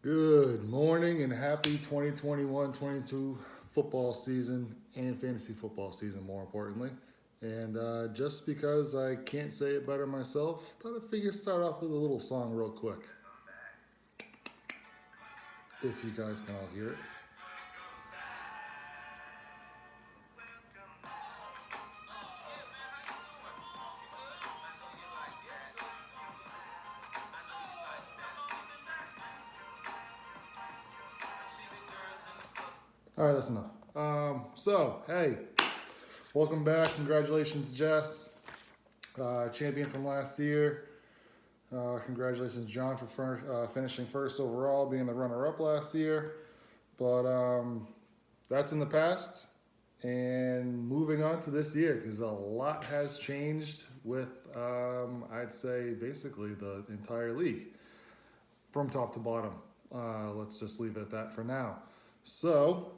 Good morning and happy 2021-22 football season and fantasy football season, more importantly. And just because I can't say it better myself, thought I'd figure start off with a little song real quick. If you guys can all hear it. All right, that's enough. Hey, welcome back. Congratulations, Jess, champion from last year. Congratulations, John, for finishing first overall, being the runner-up last year. But that's in the past. And moving on to this year, because a lot has changed with, I'd say, basically the entire league from top to bottom. Let's just leave it at that for now. So,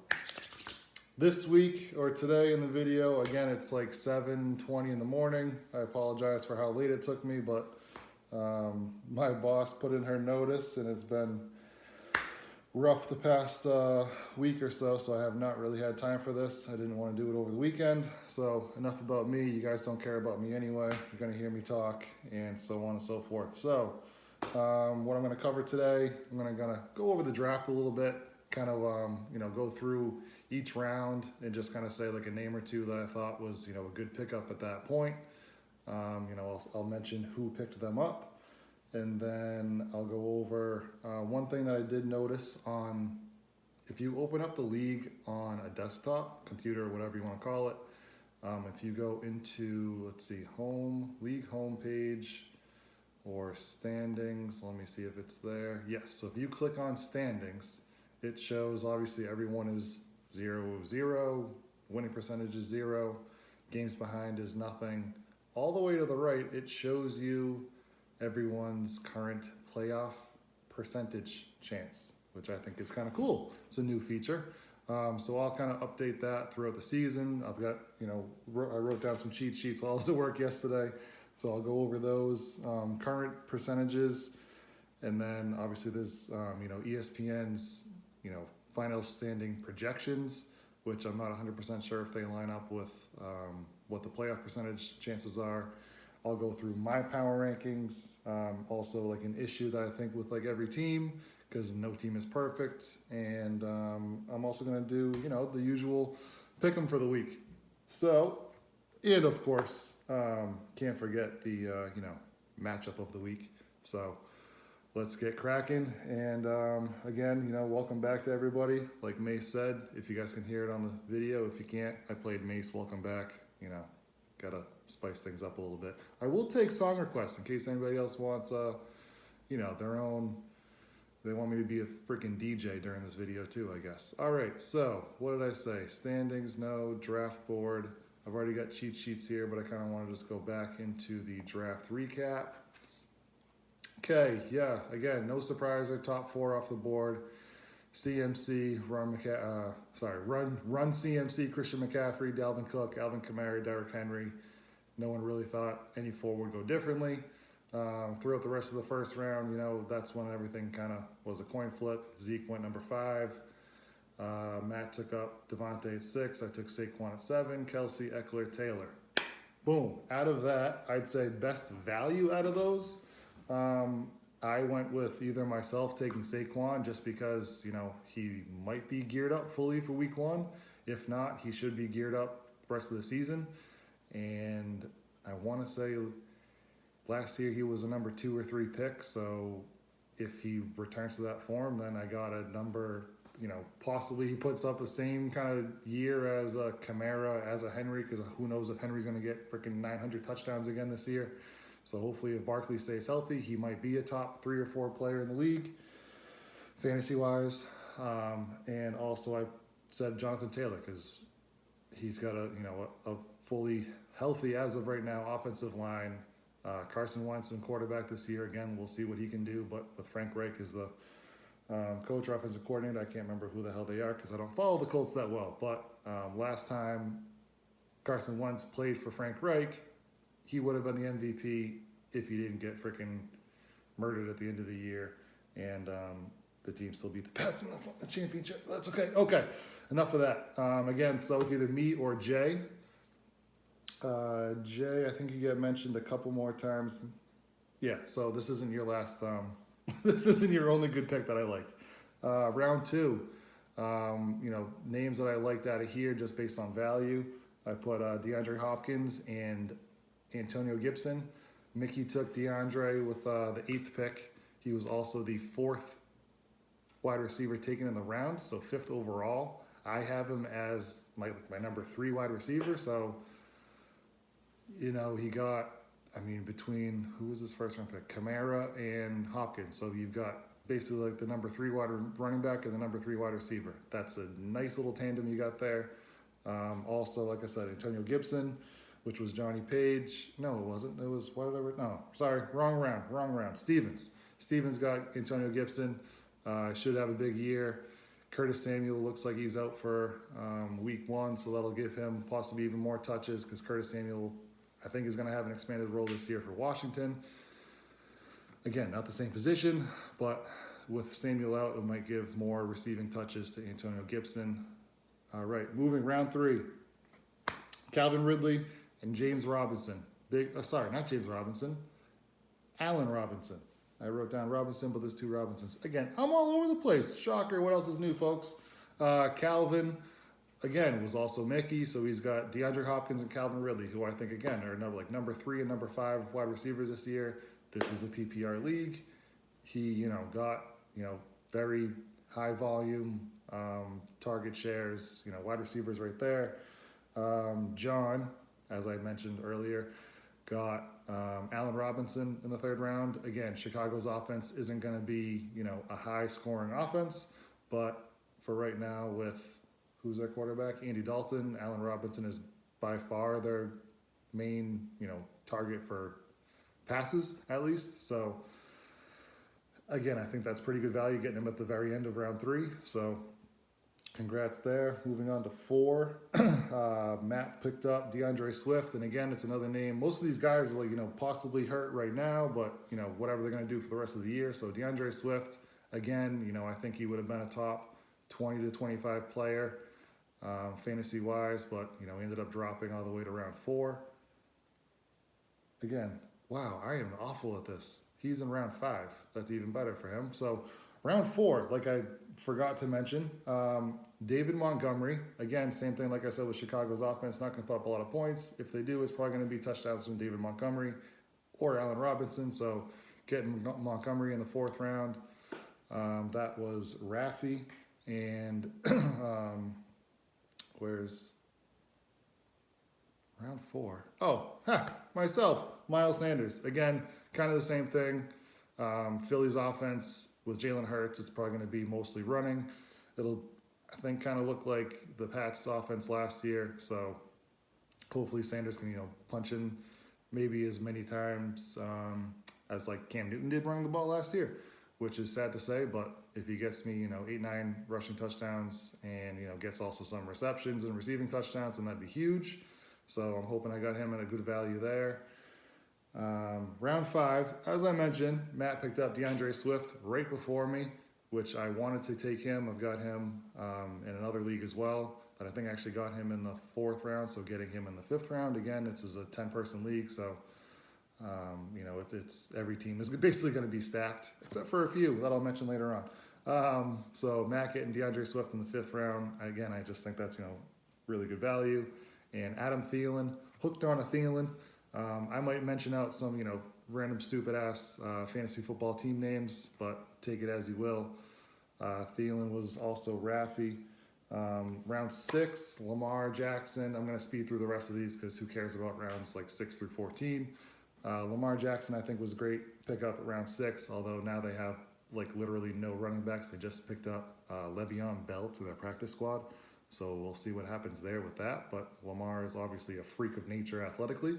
this week or today in the video, again, it's like 7:20 in the morning. I apologize for how late it took me, but my boss put in her notice, and it's been rough the past week or so I have not really had time for this. I didn't want to do it over the weekend. So enough about me. You guys don't care about me anyway. You're going to hear me talk and so on and so forth. So what I'm going to cover today, I'm going to go over the draft a little bit, kind of go through each round and just kind of say like a name or two that I thought was a good pickup at that point. I'll mention who picked them up. And then I'll go over one thing that I did notice on, if you open up the league on a desktop, computer, whatever you want to call it, if you go into, let's see, league homepage or standings, let me see if it's there. Yes, so if you click on standings, it shows obviously everyone is 0-0, winning percentage is 0, games behind is nothing. All the way to the right, it shows you everyone's current playoff percentage chance, which I think is kind of cool. It's a new feature. So I'll kind of update that throughout the season. I've got, I wrote down some cheat sheets while I was at work yesterday. So I'll go over those current percentages. And then obviously there's, ESPN's, final standing projections, which I'm not 100% sure if they line up with what the playoff percentage chances are. I'll go through my power rankings, also like an issue that I think with like every team, because no team is perfect. And I'm also going to do, the usual pick 'em for the week. So, and of course, can't forget the, matchup of the week. So let's get cracking. And again, welcome back to everybody. Like Mace said, if you guys can hear it on the video, if you can't, I played Mace, welcome back, gotta spice things up a little bit. I will take song requests in case anybody else wants, their own. They want me to be a freaking DJ during this video too, I guess. All right, so what did I say? Standings, no. Draft board. I've already got cheat sheets here, but I kind of want to just go back into the draft recap. Okay, yeah, again, no surprise. Our top four off the board. CMC, run CMC, Christian McCaffrey, Dalvin Cook, Alvin Kamara, Derrick Henry. No one really thought any four would go differently. Throughout the rest of the first round, that's when everything kind of was a coin flip. Zeke went number 5. Matt took up Devontae at 6. I took Saquon at 7. Kelsey, Eckler, Taylor. Boom. Out of that, I'd say best value out of those. I went with either myself taking Saquon just because, he might be geared up fully for week 1. If not, he should be geared up the rest of the season. And I want to say last year he was a number 2 or 3 pick. So if he returns to that form, then I got a number, possibly he puts up the same kind of year as a Kamara, as a Henry, because who knows if Henry's going to get freaking 900 touchdowns again this year. So hopefully if Barkley stays healthy, he might be a top 3 or 4 player in the league, fantasy-wise. And also I said Jonathan Taylor because he's got a fully healthy, as of right now, offensive line. Carson Wentz in quarterback this year. Again, we'll see what he can do. But with Frank Reich as the coach or offensive coordinator, I can't remember who the hell they are because I don't follow the Colts that well. But last time Carson Wentz played for Frank Reich, he would have been the MVP if he didn't get freaking murdered at the end of the year. And the team still beat the Pats in the championship. That's okay. Okay, enough of that. Again, so it's either me or Jay. Jay, I think you get mentioned a couple more times. Yeah, so this isn't your last, this isn't your only good pick that I liked. Round two, names that I liked out of here just based on value. I put DeAndre Hopkins and Antonio Gibson. Mickey took DeAndre with the 8th pick. He was also the 4th wide receiver taken in the round, so 5th overall. I have him as my number 3 wide receiver, so, he got, between, who was his first round pick? Kamara and Hopkins. So you've got basically like the number 3 wide running back and the number 3 wide receiver. That's a nice little tandem you got there. Also, like I said, Antonio Gibson, which was Johnny Page. No, it wasn't. It was whatever. No, sorry, wrong round. Stevens got Antonio Gibson. Should have a big year. Curtis Samuel looks like he's out for week 1, so that'll give him possibly even more touches because Curtis Samuel, I think, is going to have an expanded role this year for Washington. Again, not the same position, but with Samuel out, it might give more receiving touches to Antonio Gibson. All right, moving round 3. Calvin Ridley and James Robinson. Not James Robinson. Allen Robinson. I wrote down Robinson, but there's 2 Robinsons. Again, I'm all over the place. Shocker. What else is new, folks? Calvin, again, was also Mickey, so he's got DeAndre Hopkins and Calvin Ridley, who I think, again, are number 3 and number 5 wide receivers this year. This is a PPR league. He, got, very high volume target shares, wide receivers right there. John, as I mentioned earlier, got Allen Robinson in the 3rd round. Again, Chicago's offense isn't going to be, a high-scoring offense, but for right now with, who's their quarterback? Andy Dalton. Allen Robinson is by far their main, target for passes, at least. So, again, I think that's pretty good value, getting him at the very end of round 3. So, congrats there. Moving on to 4. Matt picked up DeAndre Swift, and again, it's another name. Most of these guys are possibly hurt right now, but whatever they're going to do for the rest of the year. So DeAndre Swift, again, I think he would have been a top 20 to 25 player fantasy wise, but he ended up dropping all the way to round 4. Again, wow, I am awful at this. He's in round 5. That's even better for him. So round 4, like I forgot to mention, David Montgomery. Again, same thing like I said with Chicago's offense, not going to put up a lot of points. If they do, it's probably going to be touchdowns from David Montgomery or Allen Robinson. So getting Montgomery in the 4th round, that was Rafi. And where's round 4? Oh, myself, Miles Sanders. Again, kind of the same thing. Philly's offense with Jalen Hurts, it's probably going to be mostly running. It'll, I think, kind of look like the Pats' offense last year. So hopefully Sanders can, punch in maybe as many times as like Cam Newton did running the ball last year, which is sad to say. But if he gets me, 8-9 rushing touchdowns and, gets also some receptions and receiving touchdowns, then that'd be huge. So I'm hoping I got him at a good value there. Round 5, as I mentioned, Matt picked up DeAndre Swift right before me, which I wanted to take him. I've got him in another league as well, but I think I actually got him in the 4th round, so getting him in the 5th round. Again, this is a 10-person league, so, it's every team is basically going to be stacked, except for a few that I'll mention later on. So Matt getting DeAndre Swift in the 5th round, again, I just think that's, really good value. And Adam Thielen, hooked on a Thielen. I might mention out some, random stupid-ass fantasy football team names, but take it as you will. Thielen was also Rafi. Round 6, Lamar Jackson. I'm going to speed through the rest of these because who cares about rounds like 6 through 14. Lamar Jackson, I think, was a great pickup at round 6, although now they have literally no running backs. They just picked up Le'Veon Bell to their practice squad. So we'll see what happens there with that. But Lamar is obviously a freak of nature athletically.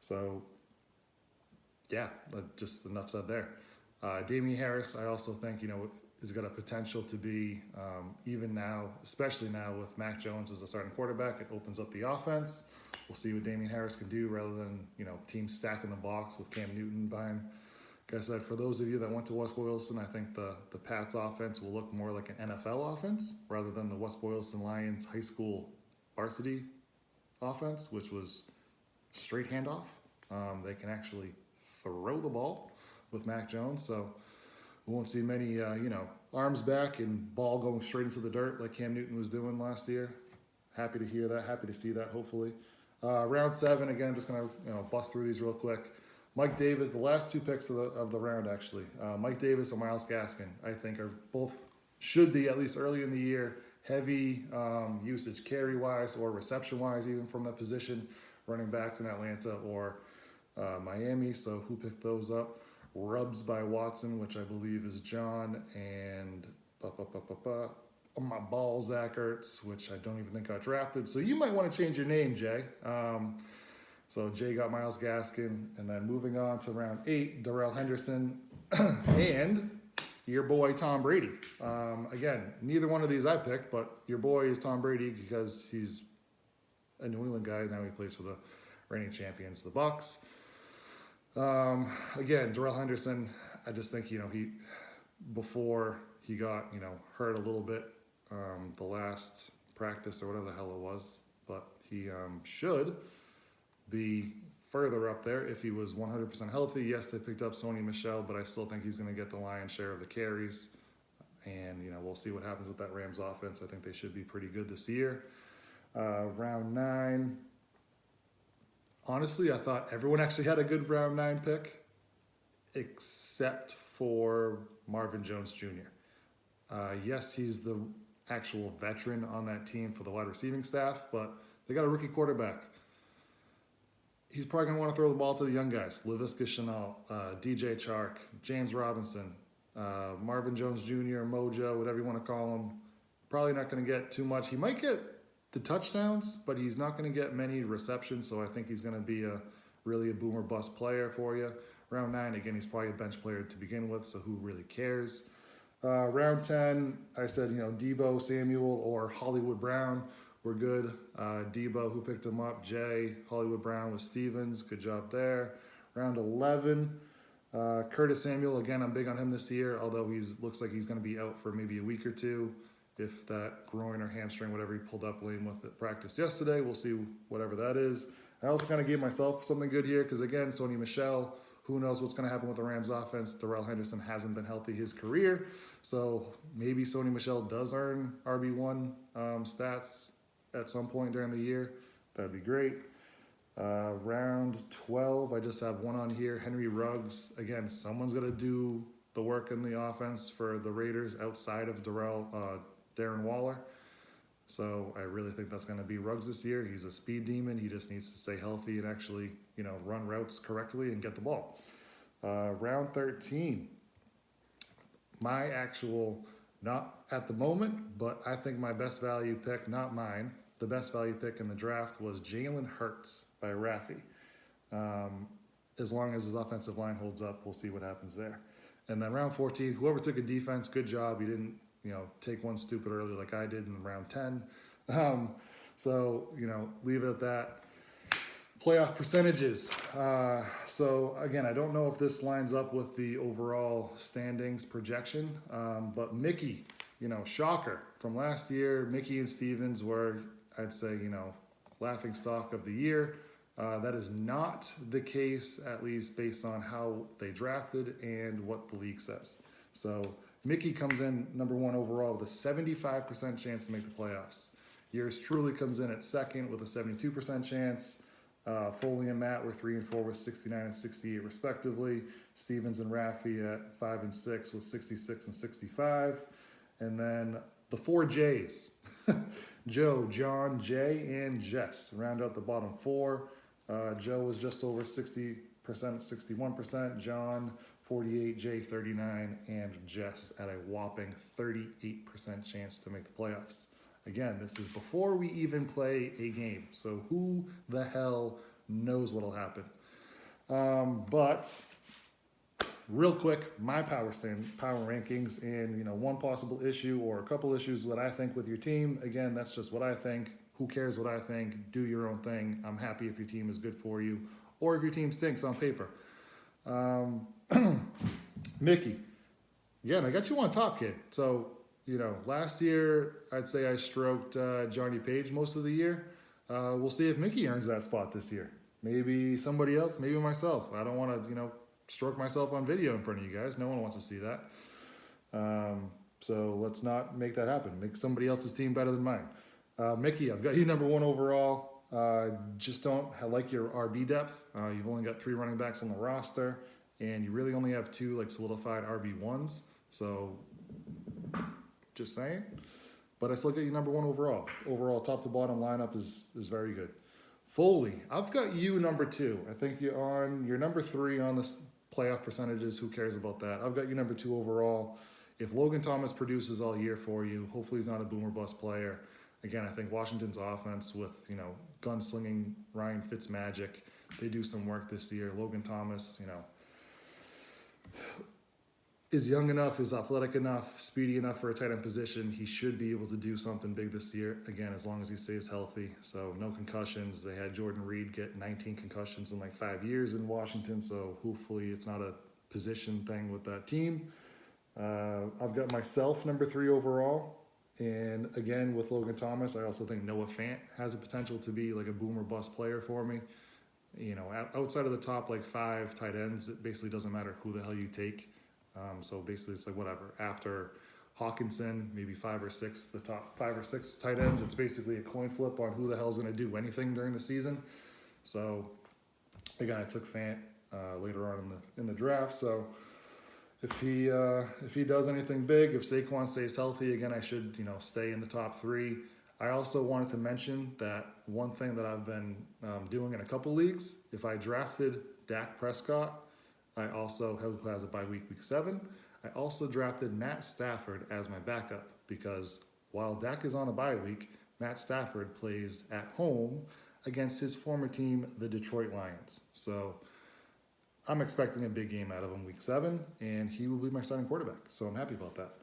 So, yeah, just enough said there. Damian Harris, I also think, has got a potential to be, even now, especially now with Mac Jones as the starting quarterback, it opens up the offense. We'll see what Damian Harris can do rather than, teams stacking the box with Cam Newton behind Like I said, for those of you that went to West Boylston, I think the Pats offense will look more like an NFL offense rather than the West Boylston Lions high school varsity offense, which was straight handoff. They can actually throw the ball with Mac Jones, so we won't see many, arms back and ball going straight into the dirt like Cam Newton was doing last year. Happy to hear that. Happy to see that, hopefully. Round 7, again, I'm just going to bust through these real quick. Mike Davis, the last 2 picks of the round, actually. Mike Davis and Myles Gaskin, I think, are both should be, at least early in the year, heavy usage carry-wise or reception-wise, even from that position, running backs in Atlanta or Miami. So who picked those up? Rubs by Watson, which I believe is John, and my ball, Zach Ertz, which I don't even think got drafted. So you might want to change your name, Jay. So Jay got Myles Gaskin, and then moving on to round 8, Darrell Henderson and your boy Tom Brady. Again, neither one of these I picked, but your boy is Tom Brady because he's a New England guy. Now he plays for the reigning champions, the Bucks. Again, Darrell Henderson, I just think, he before he got, hurt a little bit the last practice or whatever the hell it was, but he should be further up there if he was 100% healthy. Yes, they picked up Sony Michel, but I still think he's going to get the lion's share of the carries. And, we'll see what happens with that Rams offense. I think they should be pretty good this year. Round 9. Honestly, I thought everyone actually had a good round 9 pick, except for Marvin Jones Jr. Yes, he's the actual veteran on that team for the wide receiving staff, but they got a rookie quarterback. He's probably going to want to throw the ball to the young guys. Laviska Shenault, DJ Chark, James Robinson, Marvin Jones Jr., Mojo, whatever you want to call him. Probably not going to get too much. He might get the touchdowns, but he's not going to get many receptions, so I think he's going to be really a boomer bust player for you. Round 9, again, he's probably a bench player to begin with, so who really cares? Round 10, I said, Debo Samuel or Hollywood Brown were good. Debo, who picked him up, Jay. Hollywood Brown was Stevens. Good job there. Round 11, Curtis Samuel. Again, I'm big on him this year, although looks like he's going to be out for maybe a week or two. If that groin or hamstring, whatever he pulled up lame with at practice yesterday, we'll see whatever that is. I also kind of gave myself something good here because, again, Sony Michel, who knows what's going to happen with the Rams offense. Darrell Henderson hasn't been healthy his career, so maybe Sony Michel does earn RB1 stats at some point during the year. That'd be great. Round 12, I just have one on here. Henry Ruggs. Again, someone's going to do the work in the offense for the Raiders outside of Darren Waller. So I really think that's going to be Ruggs this year. He's a speed demon. He just needs to stay healthy and actually, run routes correctly and get the ball. Round 13, my actual, not at the moment, but I think my best value pick, not mine, the best value pick in the draft was Jalen Hurts by Rafi. As long as his offensive line holds up, we'll see what happens there. And then round 14, whoever took a defense, good job. You didn't, take one stupid early like I did in round 10. So, leave it at that. Playoff percentages. So, again, I don't know if this lines up with the overall standings projection, but Mickey, shocker. From last year, Mickey and Stevens were, I'd say, laughing stock of the year. That is not the case, at least based on how they drafted and what the league says. So Mickey comes in number 1 overall with a 75% chance to make the playoffs. Yours truly comes in at second with a 72% chance. Foley and Matt were 3 and 4 with 69 and 68 respectively. Stevens and Rafi at 5 and 6 with 66 and 65. And then the 4 J's, Joe, John, Jay, and Jess round out the bottom 4. Joe was just over 60%, 61%. John, 48, Jay, 39, and Jess at a whopping 38% chance to make the playoffs. Again, this is before we even play a game, so who the hell knows what'll happen. But real quick, my power rankings and one possible issue or a couple issues that I think with your team. Again, that's just what I think. Who cares what I think? Do your own thing. I'm happy if your team is good for you or if your team stinks on paper. Mickey, again, I got you on top, kid. So, last year, I'd say I stroked Johnny Page most of the year. We'll see if Mickey earns that spot this year. Maybe somebody else, maybe myself. I don't want to, stroke myself on video in front of you guys. No one wants to see that. So let's not make that happen. Make somebody else's team better than mine. Mickey, I've got you number 1 overall. Just don't like your RB depth. You've only got 3 running backs on the roster, and you really only have 2 solidified RB1s. So just saying. But I still get you number 1 overall. Overall, top to bottom lineup is very good. Foley, I've got you number 2. I think you're number 3 on the playoff percentages. Who cares about that? I've got you number 2 overall. If Logan Thomas produces all year for you, hopefully he's not a boomer bust player. Again, I think Washington's offense with, gunslinging Ryan Fitzmagic, they do some work this year. Logan Thomas, is young enough, is athletic enough, speedy enough for a tight end position. He should be able to do something big this year, again, as long as he stays healthy. So no concussions. They had Jordan Reed get 19 concussions in 5 years in Washington, so hopefully it's not a position thing with that team. I've got myself number 3 overall. And again, with Logan Thomas, I also think Noah Fant has a potential to be a boomer bust player for me. Outside of the top 5 tight ends, it basically doesn't matter who the hell you take. So basically it's whatever. After Hawkinson, maybe 5 or 6, the top 5 or 6 tight ends, it's basically a coin flip on who the hell's going to do anything during the season. So again, I took Fant later on in the draft. So if he does anything big, if Saquon stays healthy, again, I should, stay in the top 3. I also wanted to mention that one thing that I've been doing in a couple leagues, if I drafted Dak Prescott, who has a bye week 7, I also drafted Matt Stafford as my backup because while Dak is on a bye week, Matt Stafford plays at home against his former team, the Detroit Lions. So I'm expecting a big game out of him week 7, and he will be my starting quarterback. So I'm happy about that.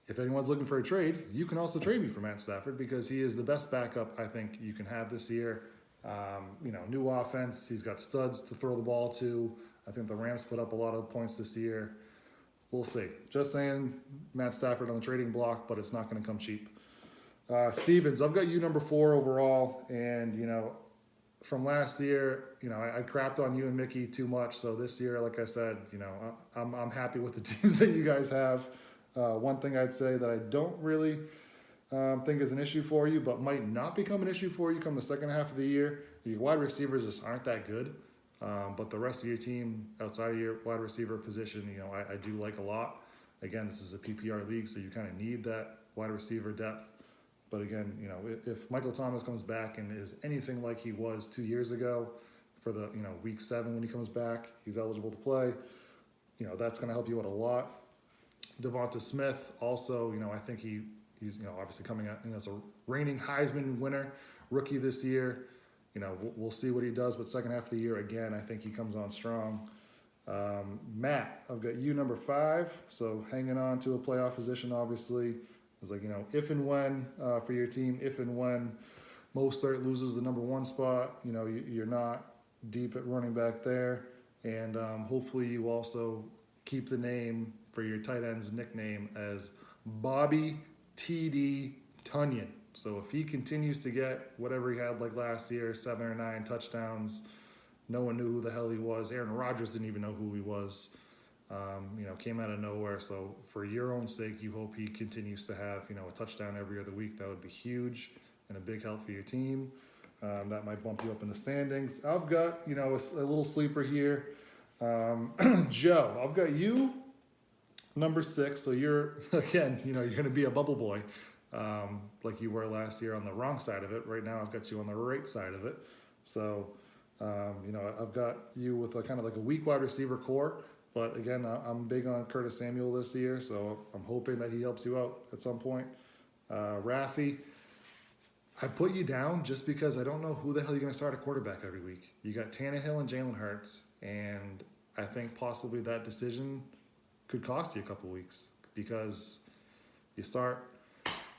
If anyone's looking for a trade, you can also trade me for Matt Stafford because he is the best backup I think you can have this year. New offense. He's got studs to throw the ball to. I think the Rams put up a lot of points this year. We'll see. Just saying Matt Stafford on the trading block, but it's not going to come cheap. Stevens, I've got you number 4 overall, and, from last year, I crapped on you and Mickey too much. So this year, like I said, I'm happy with the teams that you guys have. One thing I'd say that I don't really think is an issue for you, but might not become an issue for you come the second half of the year. Your wide receivers just aren't that good. But the rest of your team outside of your wide receiver position, I do like a lot. Again, this is a PPR league, so you kind of need that wide receiver depth. But again, if Michael Thomas comes back and is anything like he was 2 years ago for the, week 7 when he comes back, he's eligible to play. That's going to help you out a lot. Devonta Smith also, I think he's obviously coming out, as a reigning Heisman winner, rookie this year. We'll see what he does, but second half of the year, again, I think he comes on strong. Matt, I've got you number 5, so hanging on to a playoff position, obviously. It's if and when for your team, if and when Mostert loses the number 1 spot, you're not deep at running back there. And hopefully you also keep the name for your tight end's nickname as Bobby T.D. Tunyon. So if he continues to get whatever he had last year, 7 or 9 touchdowns, no one knew who the hell he was. Aaron Rodgers didn't even know who he was. Came out of nowhere. So for your own sake, you hope he continues to have, a touchdown every other week. That would be huge and a big help for your team. That might bump you up in the standings. I've got, a little sleeper here. Joe, I've got you number 6. So you're, again, you're going to be a bubble boy. Like you were last year on the wrong side of it. Right now I've got you on the right side of it. So, I've got you with kind of a weak wide receiver core. But again, I'm big on Curtis Samuel this year, so I'm hoping that he helps you out at some point. Rafi, I put you down just because I don't know who the hell you're going to start a quarterback every week. You got Tannehill and Jalen Hurts, and I think possibly that decision could cost you a couple weeks because you start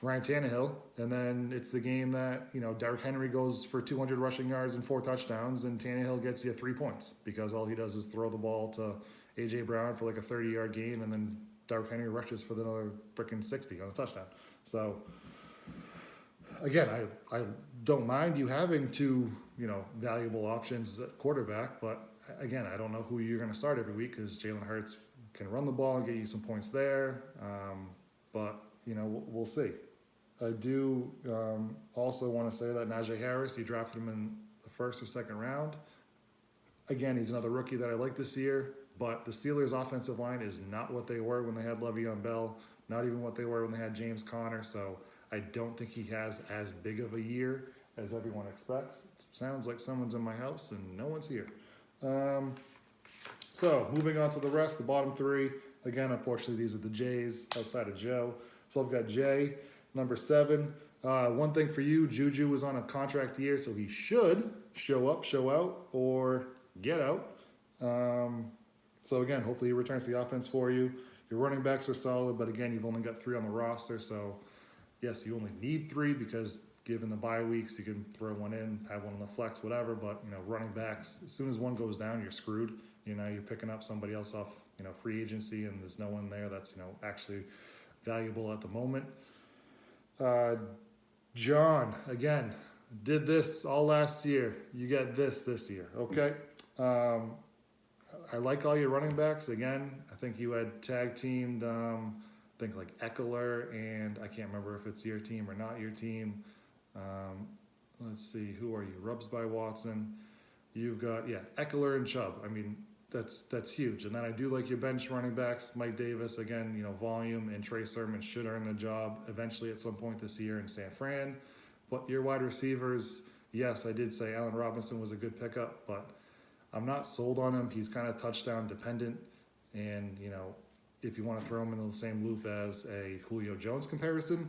Ryan Tannehill, and then it's the game that, Derrick Henry goes for 200 rushing yards and 4 touchdowns, and Tannehill gets you 3 points because all he does is throw the ball to A.J. Brown for like a 30-yard gain, and then Derrick Henry rushes for another freaking 60 on a touchdown. So, again, I don't mind you having two, valuable options at quarterback, but again, I don't know who you're going to start every week because Jalen Hurts can run the ball and get you some points there. But, we'll see. I do also want to say that Najee Harris, you drafted him in the first or second round. Again, he's another rookie that I like this year, but the Steelers' offensive line is not what they were when they had Le'Veon Bell, not even what they were when they had James Conner, so I don't think he has as big of a year as everyone expects. Sounds like someone's in my house and no one's here. So moving on to the rest, the bottom three. Again, unfortunately, these are the Jays outside of Joe. So I've got Jay, number 7. One thing for you, Juju is on a contract year, so he should show up, show out, or get out. So again, hopefully he returns to the offense for you. Your running backs are solid, but again, you've only got 3 on the roster, so yes, you only need 3 because given the bye weeks, you can throw one in, have one on the flex, whatever. But running backs, as soon as one goes down, you're screwed. You're picking up somebody else off free agency, and there's no one there that's actually valuable at the moment. John, again, did this all last year. You get this year, okay? I like all your running backs. Again, I think you had tag teamed, I think like Eckler, and I can't remember if it's your team or not your team. Let's see, who are you? Rubs by Watson. You've got, Eckler and Chubb. I mean, that's huge. And then I do like your bench running backs. Mike Davis, again, volume, and Trey Sermon should earn the job eventually at some point this year in San Fran. But your wide receivers, yes, I did say Allen Robinson was a good pickup, but I'm not sold on him. He's kind of touchdown dependent. And, if you want to throw him in the same loop as a Julio Jones comparison,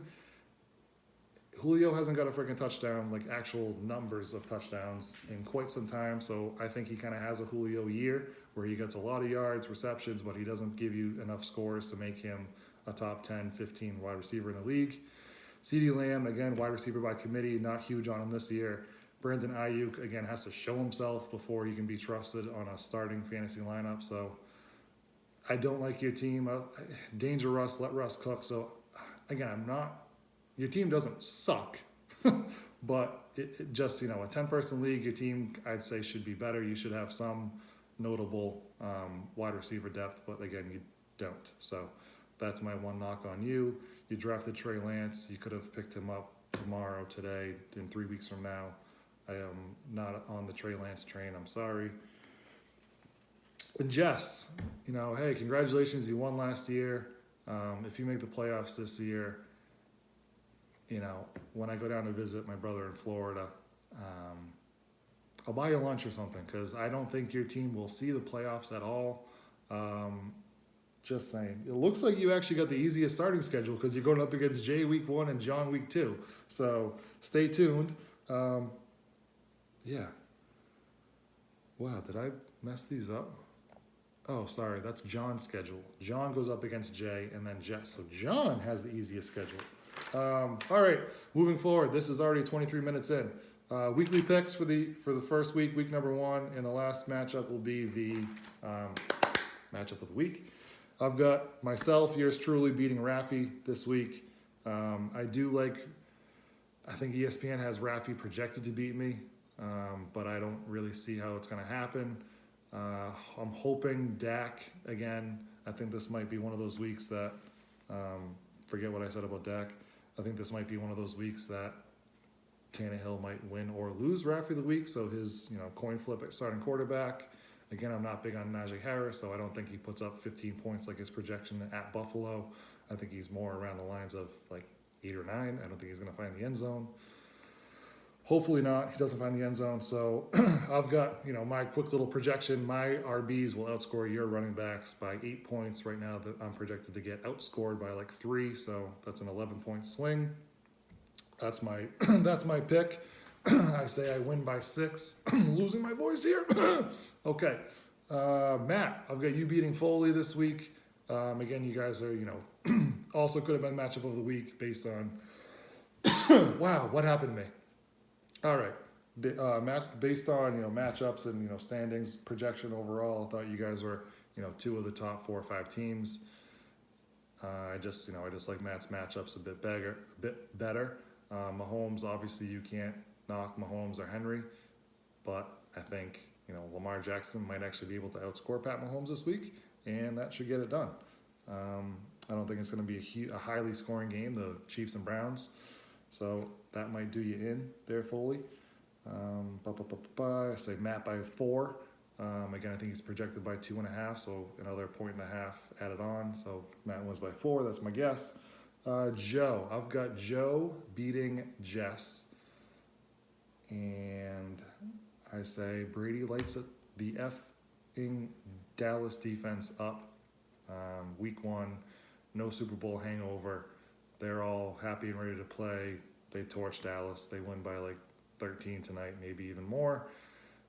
Julio hasn't got a freaking touchdown, like actual numbers of touchdowns in quite some time. So I think he kind of has a Julio year where he gets a lot of yards, receptions, but he doesn't give you enough scores to make him a top 10, 15 wide receiver in the league. CeeDee Lamb, again, wide receiver by committee, not huge on him this year. Brandon Ayuk, again, has to show himself before he can be trusted on a starting fantasy lineup. So I don't like your team. Danger Russ, let Russ cook. So again, your team doesn't suck, but it just, a 10-person league, your team, I'd say, should be better. You should have some notable wide receiver depth, but again, you don't. So that's my one knock on you. You drafted Trey Lance. You could have picked him up tomorrow, today, in 3 weeks from now. I am not on the Trey Lance train. I'm sorry. And Jess, hey, congratulations. You won last year. If you make the playoffs this year, when I go down to visit my brother in Florida, I'll buy you lunch or something because I don't think your team will see the playoffs at all. Just saying. It looks like you actually got the easiest starting schedule because you're going up against Jay week 1 and John week 2. So stay tuned. Yeah. Wow, did I mess these up? Oh, sorry, that's John's schedule. John goes up against Jay and then Jess. So John has the easiest schedule. All right, moving forward. This is already 23 minutes in. Weekly picks for the first week number 1, and the last matchup will be the matchup of the week. I've got myself, yours truly, beating Rafi this week. I think ESPN has Rafi projected to beat me, but I don't really see how it's going to happen. I'm hoping Dak again. I think this might be one of those weeks that, forget what I said about Dak. I think this might be one of those weeks that Tannehill might win or lose Rafi the week. So his, coin flip at starting quarterback. Again, I'm not big on Najee Harris, so I don't think he puts up 15 points like his projection at Buffalo. I think he's more around the lines of like 8 or 9. I don't think he's going to find the end zone. Hopefully not. He doesn't find the end zone. So I've got, my quick little projection. My RBs will outscore your running backs by 8 points. Right now, I'm projected to get outscored by like 3. So that's an 11-point swing. That's my that's my pick. I say I win by 6. Losing my voice here. Okay. Matt, I've got you beating Foley this week. Again, you guys are, also could have been matchup of the week based on, wow, what happened to me? All right. Based on, matchups and, standings, projection overall, I thought you guys were, two of the top 4 or 5 teams. I just like Matt's matchups a bit better. Mahomes, obviously you can't knock Mahomes or Henry, but I think Lamar Jackson might actually be able to outscore Pat Mahomes this week, and that should get it done. I don't think it's going to be a highly scoring game, the Chiefs and Browns, so that might do you in there, Foley. I say Matt by 4. Again, I think he's projected by 2.5, so another 1.5 added on. So Matt wins by 4. That's my guess. Joe, I've got Joe beating Jess, and I say Brady lights the effing Dallas defense up. Week 1, no Super Bowl hangover. They're all happy and ready to play. They torch Dallas. They win by like 13 tonight, maybe even more.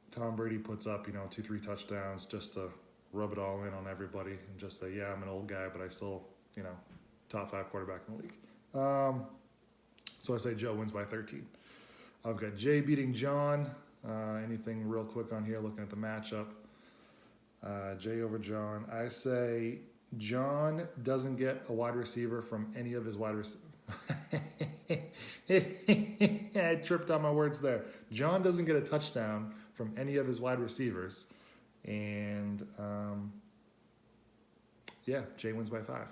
Tom Brady puts up, 2-3 touchdowns just to rub it all in on everybody and just say, yeah, I'm an old guy, but I still, top 5 quarterback in the league. So I say Joe wins by 13. I've got Jay beating John. Anything real quick on here, looking at the matchup. Jay over John. I say John doesn't get a wide receiver from any of his wide receivers. I tripped on my words there. John doesn't get a touchdown from any of his wide receivers. And, Jay wins by 5.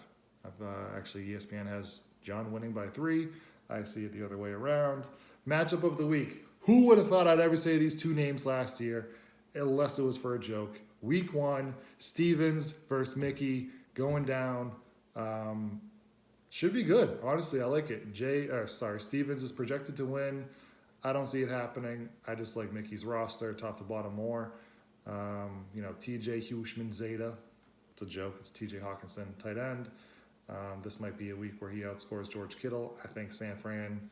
Actually, ESPN has John winning by 3. I see it the other way around. Matchup of the week. Who would have thought I'd ever say these 2 names last year, unless it was for a joke? Week 1, Stevens versus Mickey going down. Should be good. Honestly, I like it. Stevens is projected to win. I don't see it happening. I just like Mickey's roster, top to bottom more. TJ Hushman-Zeta. It's a joke. It's TJ Hawkinson, tight end. This might be a week where he outscores George Kittle. I think San Fran,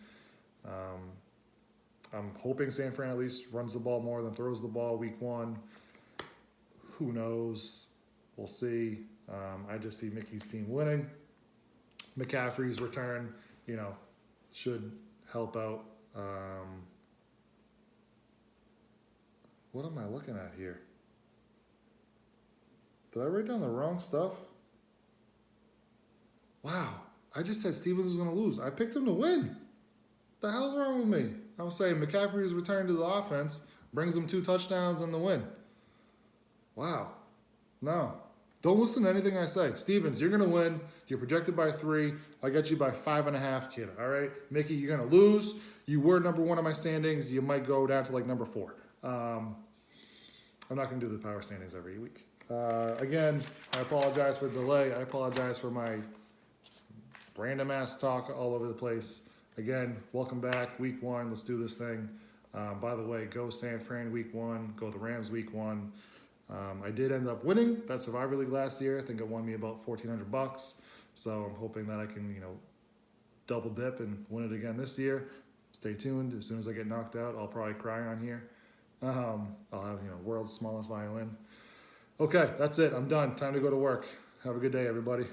I'm hoping San Fran at least runs the ball more than throws the ball week 1. Who knows? We'll see. I just see Mickey's team winning. McCaffrey's return, should help out. What am I looking at here? Did I write down the wrong stuff? Wow, I just said Stevens was going to lose. I picked him to win. The hell's wrong with me? I was saying McCaffrey's return to the offense brings him 2 touchdowns and the win. Wow. No. Don't listen to anything I say. Stevens, you're going to win. You're projected by 3. I got you by 5.5, kid. All right? Mickey, you're going to lose. You were number 1 on my standings. You might go down to like number 4. I'm not going to do the power standings every week. Again, I apologize for the delay. I apologize for my random ass talk all over the place. Again, welcome back. Week 1. Let's do this thing. By the way, go San Fran week 1. Go the Rams week 1. I did end up winning that Survivor League last year. I think it won me about $1,400. So I'm hoping that I can, double dip and win it again this year. Stay tuned. As soon as I get knocked out, I'll probably cry on here. I'll have, world's smallest violin. Okay, that's it. I'm done. Time to go to work. Have a good day, everybody.